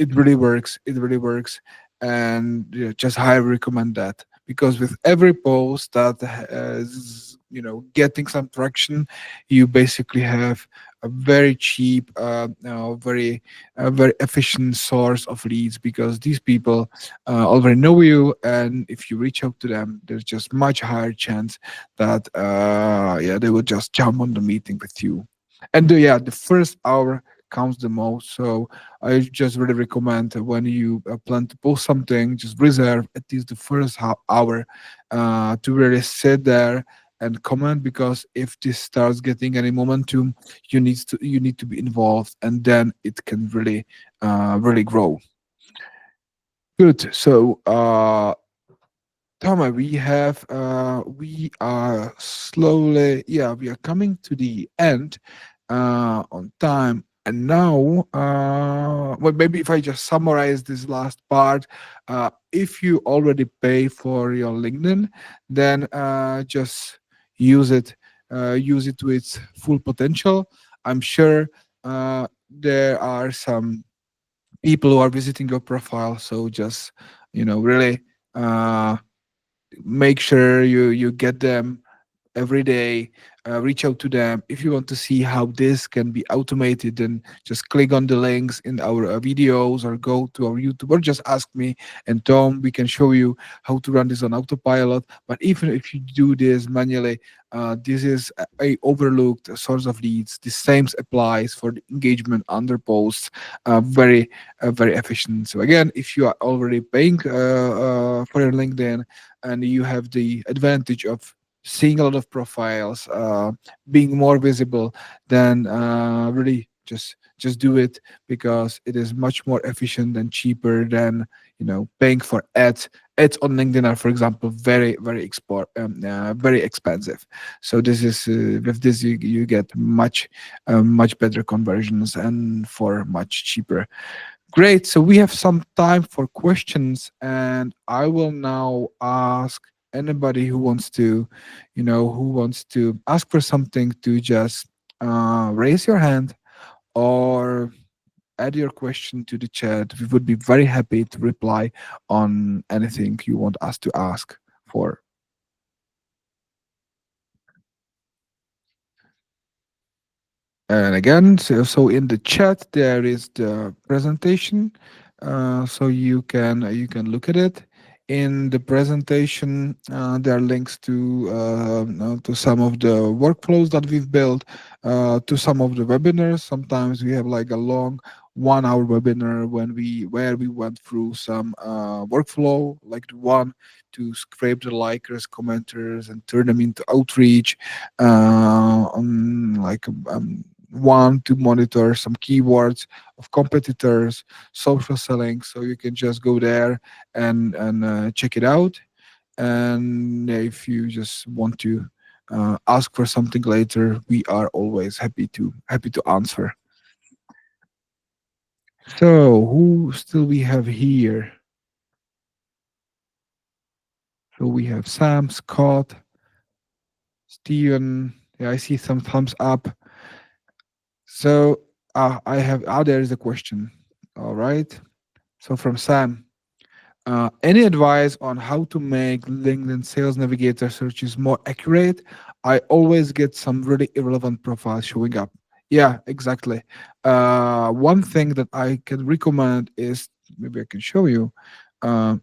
It really works. It really works, and yeah, just highly recommend that, because with every post that is getting some traction, you basically have a very cheap very efficient source of leads, because these people already know you, and if you reach out to them, there's just much higher chance that yeah, they will just jump on the meeting with you. And yeah, the first hour counts the most. So I just really recommend that when you plan to post something, just reserve at least the first hour to really sit there and comment, because if this starts getting any momentum, you need to be involved, and then it can really grow. Good. So Toma, we are slowly, yeah, we are coming to the end on time. And now, well, maybe if I just summarize this last part, if you already pay for your LinkedIn, then just use it, use it to its full potential. I'm sure there are some people who are visiting your profile, so just really. Make sure you get them every day. Reach out to them. If you want to see how this can be automated, then just click on the links in our videos, or go to our YouTube, or just ask me and Tom. We can show you how to run this on autopilot. But even if you do this manually, this is a overlooked source of leads. The same applies for the engagement under posts. Very efficient. So again, if you are already paying for your LinkedIn, and you have the advantage of seeing a lot of profiles, being more visible, then really just do it, because it is much more efficient and cheaper than paying for ads. Ads on LinkedIn are, for example, very expensive. So this is with this you get much better conversions and for much cheaper. Great. So we have some time for questions, and I will now ask anybody who wants to ask for something, to just raise your hand or add your question to the chat. We would be very happy to reply on anything you want us to ask for. And again, so in the chat there is the presentation, so you can look at it. In the presentation, there are links to some of the workflows that we've built, to some of the webinars. Sometimes we have like a long 1 hour webinar where we went through some workflow, like the one to scrape the likers, commenters, and turn them into outreach, like want to monitor some keywords of competitors, social selling. So you can just go there and check it out. And if you just want to ask for something later, we are always happy to answer. So who still we have here? So we have Sam, Scott, Steven. Yeah, I see some thumbs up. So I have there is a question. All right. So from Sam, any advice on how to make LinkedIn Sales Navigator searches more accurate? I always get some really irrelevant profiles showing up. Yeah, exactly. One thing that I can recommend is, maybe I can show you. Uh,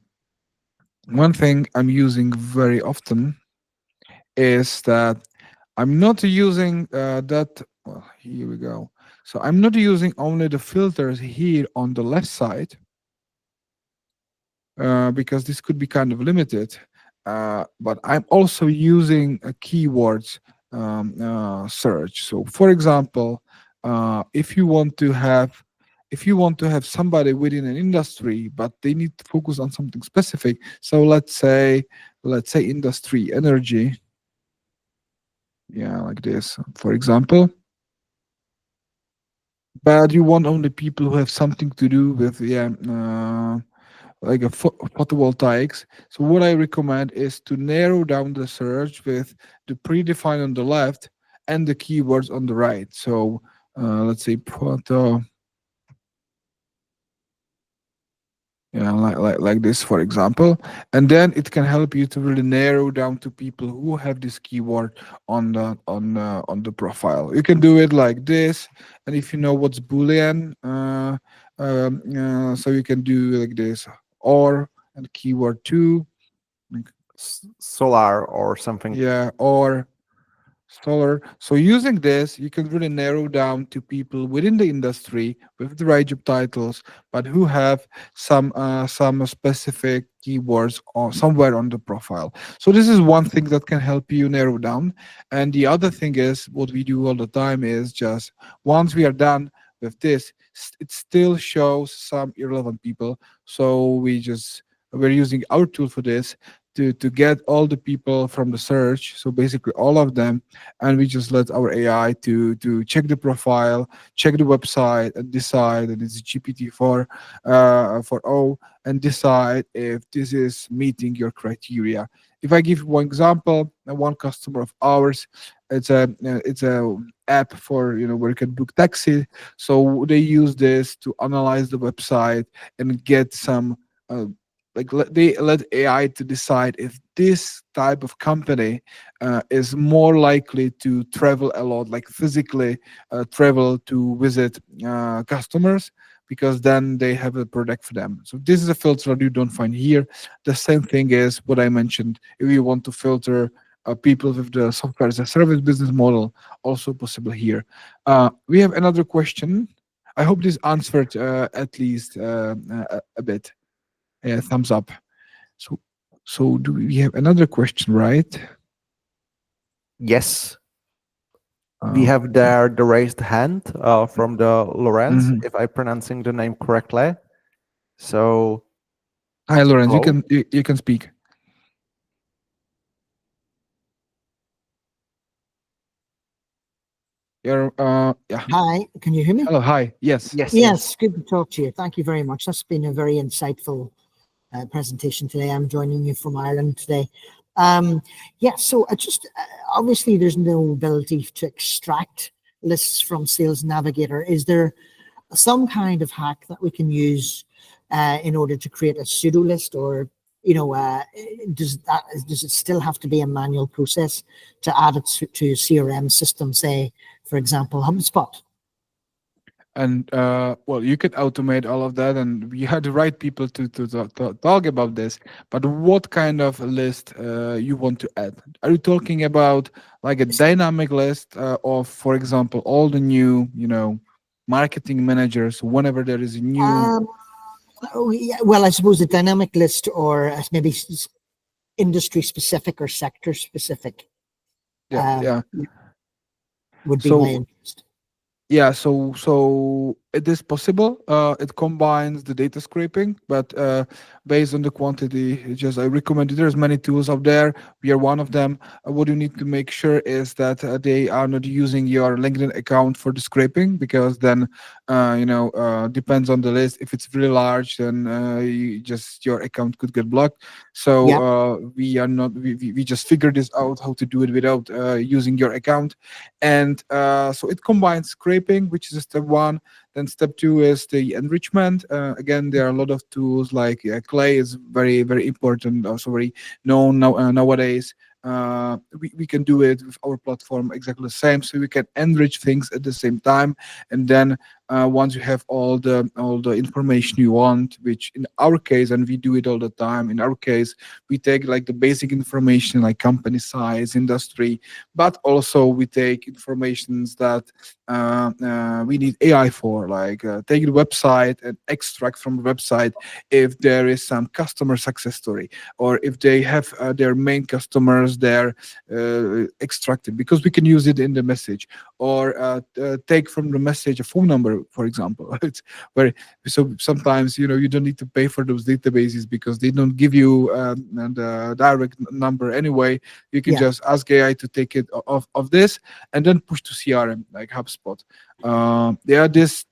One thing I'm using very often is that I'm not using that. Well, here we go. So I'm not using only the filters here on the left side, because this could be kind of limited. But I'm also using a keywords search. So, for example, if you want to have somebody within an industry, but they need to focus on something specific. So let's say industry energy. Yeah, like this, for example. But you want only people who have something to do with, yeah, like a photovoltaics. So what I recommend is to narrow down the search with the predefined on the left and the keywords on the right. So let's say photo, yeah, like this, for example, and then it can help you to really narrow down to people who have this keyword on the profile. You can do it like this, and if you know what's Boolean, so you can do like this, or and keyword two, like, Solar or something. yeah, or solar. So using this, you can really narrow down to people within the industry with the right job titles, but who have some specific keywords or somewhere on the profile. So this is one thing that can help you narrow down. And the other thing is what we do all the time is just once we are done with this, it still shows some irrelevant people. So we're using our tool for this to get all the people from the search, so basically all of them, and we just let our AI to check the profile, check the website, and decide that it's GPT-4 for O, and decide if this is meeting your criteria. If I give one example, one customer of ours, it's a app for, where you can book taxi. So they use this to analyze the website and get some. They let AI to decide if this type of company is more likely to travel a lot, like physically travel to visit customers, because then they have a product for them. So this is a filter that you don't find here. The same thing is what I mentioned. If you want to filter people with the software as a service business model, also possible here. We have another question. I hope this answered at least a bit. Yeah, thumbs up. So, so do we have another question, right? Yes, we have Okay. there the raised hand from the Lorenz, Mhm. if I'm pronouncing the name correctly. So, Hi, Lawrence. You hello. can you can speak. You're yeah. Hi, can you hear me? Hello. Hi. Yes. Yes, yes. Yes, good to talk to you. Thank you very much. That's been a very insightful presentation today. I'm joining you from Ireland today. Yeah, so I just obviously there's no ability to extract lists from Sales Navigator. Is there some kind of hack that we can use in order to create a pseudo list, or does it still have to be a manual process to add it to a CRM system, say, for example, HubSpot? And well, you could automate all of that, and we had the right people to talk about this. But what kind of list you want to add? Are you talking about like a dynamic list of, for example, all the new, marketing managers? Whenever there is a new, Um, oh, yeah, well, I suppose a dynamic list, or maybe industry specific or sector specific yeah, yeah. would be my So interest. Yeah, so it is possible. It combines the data scraping, but based on the quantity, it's just I recommend it. There's many tools out there. We are one of them. What you need to make sure is that they are not using your LinkedIn account for the scraping, because then depends on the list. If it's really large, then your account could get blocked. So Yeah. we are not. We just figured this out how to do it without using your account. And so it combines scraping, which is step one. Then step two is the enrichment. Again, there are a lot of tools like Clay is very, very important, also very known nowadays. We can do it with our platform exactly the same, so we can enrich things at the same time. And then once you have all the information you want, which in our case, and we do it all the time, in our case we take like the basic information like company size, industry, but also we take informations that we need AI for, like take the website and extract from the website if there is some customer success story, or if they have their main customers there extracted, because we can use it in the message, or take from the message a phone number, for example. It's very, so sometimes you don't need to pay for those databases because they don't give you the direct number anyway. You can Yeah. just ask AI to take it of this and then push to CRM like HubSpot. Yeah, this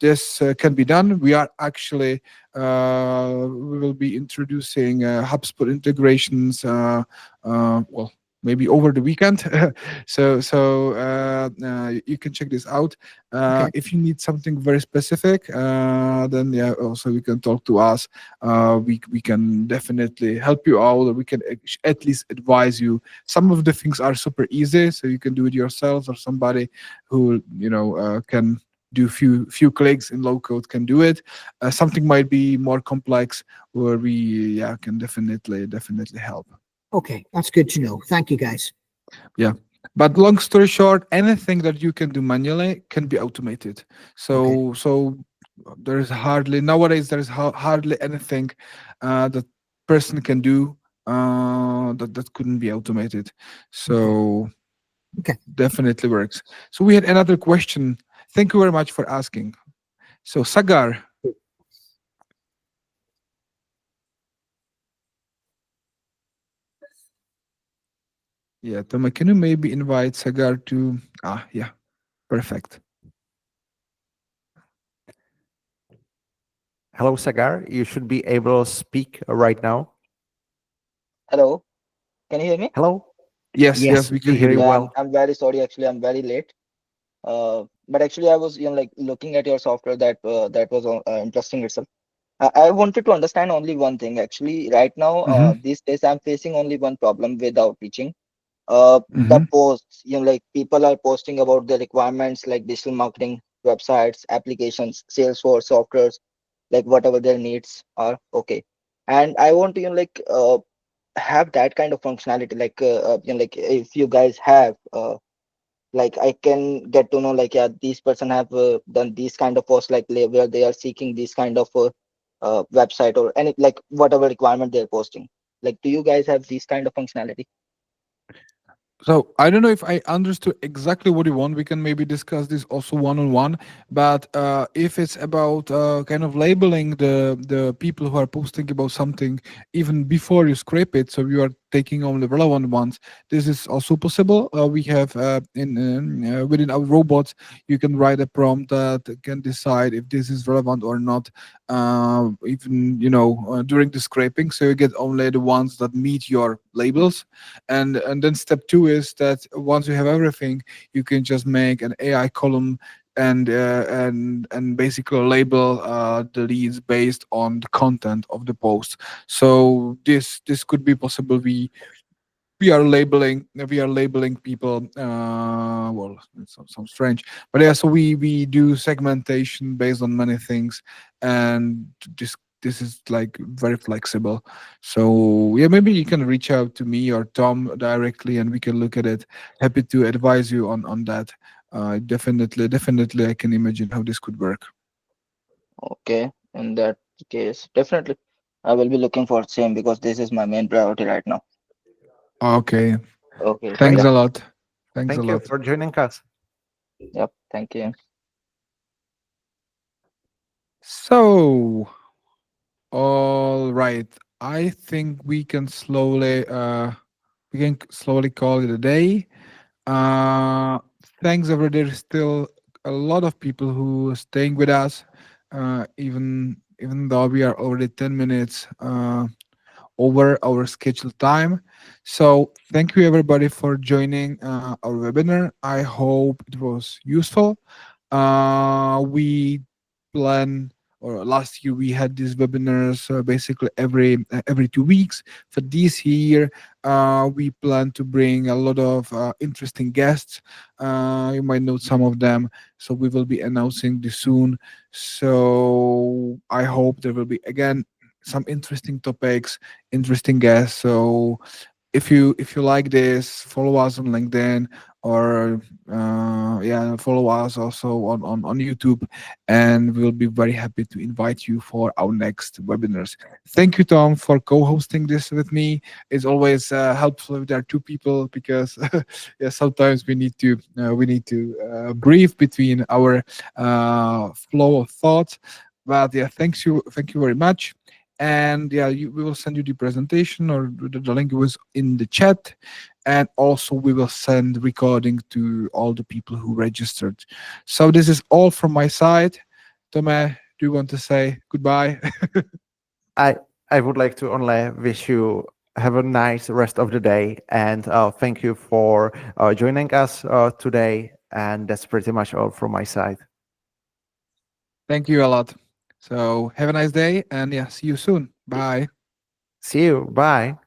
can be done. We are actually we will be introducing HubSpot integrations. Well, maybe over the weekend. So you can check this out. Okay. If you need something very specific, then yeah, also you can talk to us. We can definitely help you out, or we can at least advise you. Some of the things are super easy, so you can do it yourself, or somebody who can do few clicks in low code can do it. Something might be more complex, where we can definitely help. Okay. That's good to know. Thank you, guys. Yeah. But long story short, anything that you can do manually can be automated. Okay. So there's hardly nowadays there's hardly anything that person can do that couldn't be automated. Okay. So Okay. definitely works. So we had another question. Thank you very much for asking. So Sagar, yeah, Toma, can you maybe invite Sagar to yeah, perfect. Hello, Sagar. You should be able to speak right now. Hello, can you hear me? Hello. Yes, Yes. yes, we can We hear hear you you. Yeah, well. I'm very sorry. Actually, I'm very late. But actually, I was like looking at your software that was interesting itself. I wanted to understand only one thing. Actually, right now, Mm-hmm. these days, I'm facing only one problem with outreaching. The Mm-hmm. posts, like people are posting about the requirements like digital marketing, websites, applications, Salesforce softwares, like whatever their needs are. Okay, and I want to have that kind of functionality like if you guys have like I can get to know like yeah these person have done these kind of posts like where they are seeking this kind of website or any like whatever requirement they're posting, like do you guys have this kind of functionality? So I don't know if I understood exactly what you want. We can maybe discuss this also one on one. But if it's about kind of labeling the people who are posting about something even before you scrape it, so you are taking only relevant ones, this is also possible. We have in within our robots, you can write a prompt that can decide if this is relevant or not. Even during the scraping, so you get only the ones that meet your labels. And then step two is that once you have everything, you can just make an AI column and basically label the leads based on the content of the post. So this could be possible. We are labeling people. Well, it sounds strange, but yeah. So we do segmentation based on many things, and this is like very flexible. So yeah, maybe you can reach out to me or Tom directly, and we can look at it. Happy to advise you on that. Definitely, I can imagine how this could work. Okay, in that case definitely I will be looking for same because this is my main priority right now. Okay, Okay, thanks Great. yeah, a lot. Thanks a Thank you lot. for joining us. yep, thank you. So, all right. I think we can slowly call it a day. Uh, Thanks, everybody. There's still a lot of people who are staying with us, even though we are already 10 minutes over our scheduled time. So thank you everybody for joining our webinar. I hope it was useful. We plan, or last year we had these webinars basically every 2 weeks. For this year, we plan to bring a lot of interesting guests. You might know some of them, so we will be announcing this soon. So I hope there will be again some interesting topics, interesting guests. So if you like this, follow us on LinkedIn, or yeah, follow us also on YouTube, and we'll be very happy to invite you for our next webinars. Thank you, Tom, for co-hosting this with me. It's always helpful if there are two people, because yeah, sometimes we need to brief between our flow of thoughts. But yeah, thank you very much. And yeah, we will send you the presentation, or the link was in the chat, and also we will send recording to all the people who registered. So this is all from my side. Tome, do you want to say goodbye? I I would like to only wish you have a nice rest of the day, and thank you for joining us today. And that's pretty much all from my side. Thank you a lot. So have a nice day, and yeah, see you soon. Bye. See you. Bye.